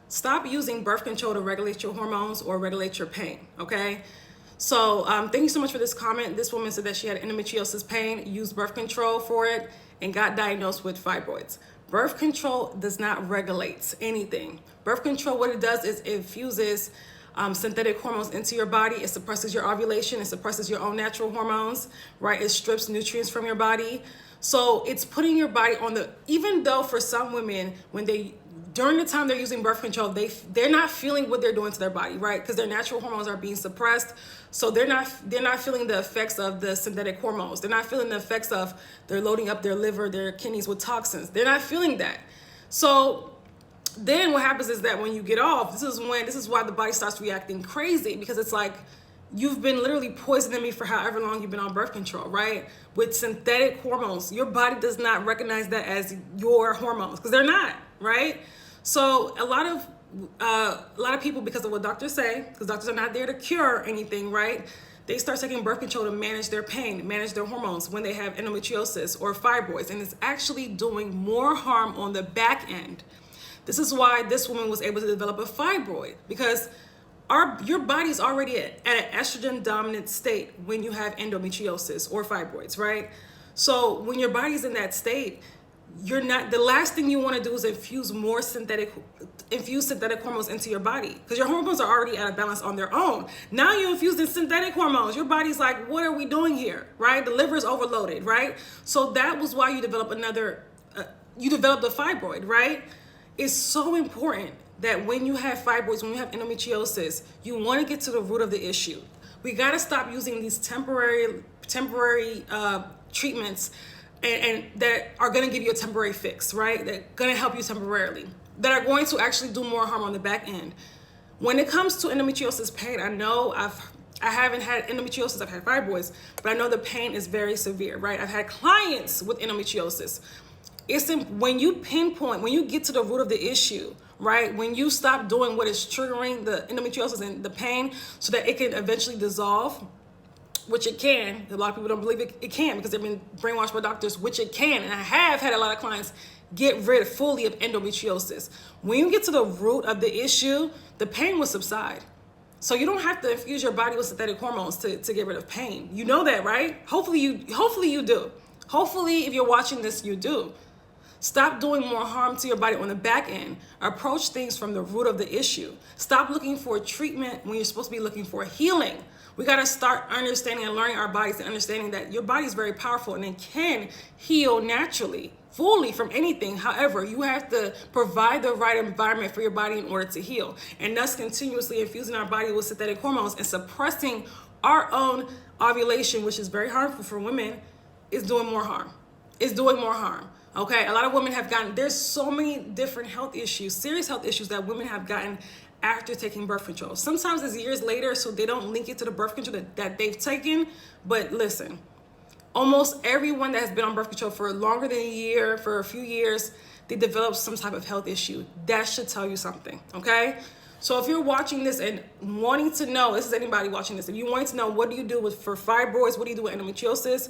stop using birth control to regulate your hormones or regulate your pain, okay? So thank you so much for this comment. This woman said that she had endometriosis pain, used birth control for it, and got diagnosed with fibroids. Birth control does not regulate anything. Birth control, what it does is it infuses synthetic hormones into your body. It suppresses your ovulation. It suppresses your own natural hormones, right? It strips nutrients from your body. So it's putting your body on the, even though for some women, during the time they're using birth control, they're not feeling what they're doing to their body, right? Because their natural hormones are being suppressed. So they're not feeling the effects of the synthetic hormones. They're not feeling the effects of they're loading up their liver, their kidneys with toxins. They're not feeling that. So then what happens is that when you get off, this is why the body starts reacting crazy, because it's like, you've been literally poisoning me for however long you've been on birth control, right? With synthetic hormones. Your body does not recognize that as your hormones, because they're not, right? So a lot of people, because of what doctors say, because doctors are not there to cure anything, right? They start taking birth control to manage their pain, manage their hormones when they have endometriosis or fibroids, and it's actually doing more harm on the back end. This is why this woman was able to develop a fibroid, because your body's already at an estrogen dominant state when you have endometriosis or fibroids, right? So when your body's in that state, the last thing you want to do is infuse synthetic hormones into your body, because your hormones are already out of balance on their own. Now you infuse the synthetic hormones. Your body's like, what are we doing here, right? The liver's overloaded, right? So that was why you developed you developed a fibroid, right? It's so important that when you have fibroids, when you have endometriosis, you want to get to the root of the issue. We got to stop using these temporary treatments and that are going to give you a temporary fix, right? They're going to help you temporarily, that are going to actually do more harm on the back end. When it comes to endometriosis pain, I know I haven't had endometriosis, I've had fibroids, but I know the pain is very severe, right? I've had clients with endometriosis. When you pinpoint, when you get to the root of the issue, right? When you stop doing what is triggering the endometriosis and the pain so that it can eventually dissolve, which it can. A lot of people don't believe it can, because they've been brainwashed by doctors, which it can. And I have had a lot of clients get rid fully of endometriosis. When you get to the root of the issue, the pain will subside. So you don't have to infuse your body with synthetic hormones to get rid of pain. You know that, right? Hopefully you do. Hopefully if you're watching this, you do. Stop doing more harm to your body on the back end. Approach things from the root of the issue. Stop looking for treatment when you're supposed to be looking for healing. We got to start understanding and learning our bodies and understanding that your body is very powerful and it can heal naturally, fully from anything. However, you have to provide the right environment for your body in order to heal. And thus continuously infusing our body with synthetic hormones and suppressing our own ovulation, which is very harmful for women, is doing more harm. It's doing more harm. Okay, a lot of women there's so many different health issues, serious health issues that women have gotten after taking birth control. Sometimes it's years later, so they don't link it to the birth control that they've taken. But listen, almost everyone that has been on birth control for longer than a year, for a few years, they develop some type of health issue. That should tell you something, okay? So if you're watching this and wanting to know, this is anybody watching this, if you want to know what do you do for fibroids, what do you do with endometriosis,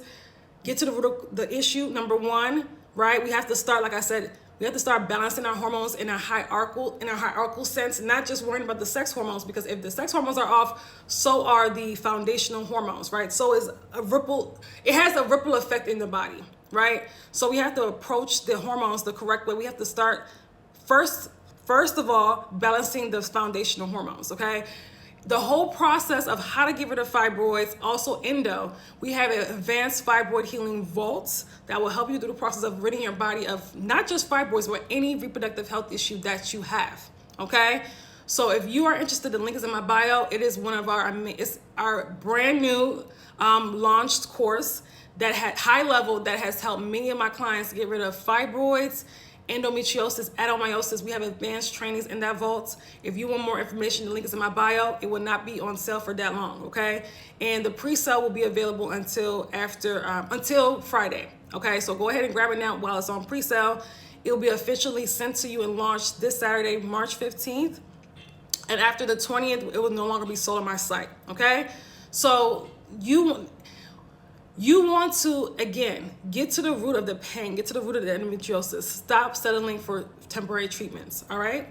get to the root of the issue. Number one, right? We have to start, like I said, we have to start balancing our hormones in a hierarchical sense, not just worrying about the sex hormones, because if the sex hormones are off, so are the foundational hormones, right? So is it has a ripple effect in the body, right? So we have to approach the hormones the correct way. We have to start first of all, balancing the foundational hormones, okay? The whole process of how to get rid of fibroids, also endo, we have an advanced fibroid healing vaults that will help you through the process of ridding your body of not just fibroids, but any reproductive health issue that you have, okay? So if you are interested, the link is in my bio. It is it's our brand new launched course that had high level that has helped many of my clients get rid of fibroids, endometriosis, adenomyosis. We have advanced trainings in that vault. If you want more information, the link is in my bio. It will not be on sale for that long, okay? And the pre-sale will be available until Friday, okay? So go ahead and grab it now while it's on pre-sale. It will be officially sent to you and launched this Saturday, March 15th. And after the 20th, it will no longer be sold on my site, okay? So you want to, again, get to the root of the pain, get to the root of the endometriosis. Stop settling for temporary treatments, all right?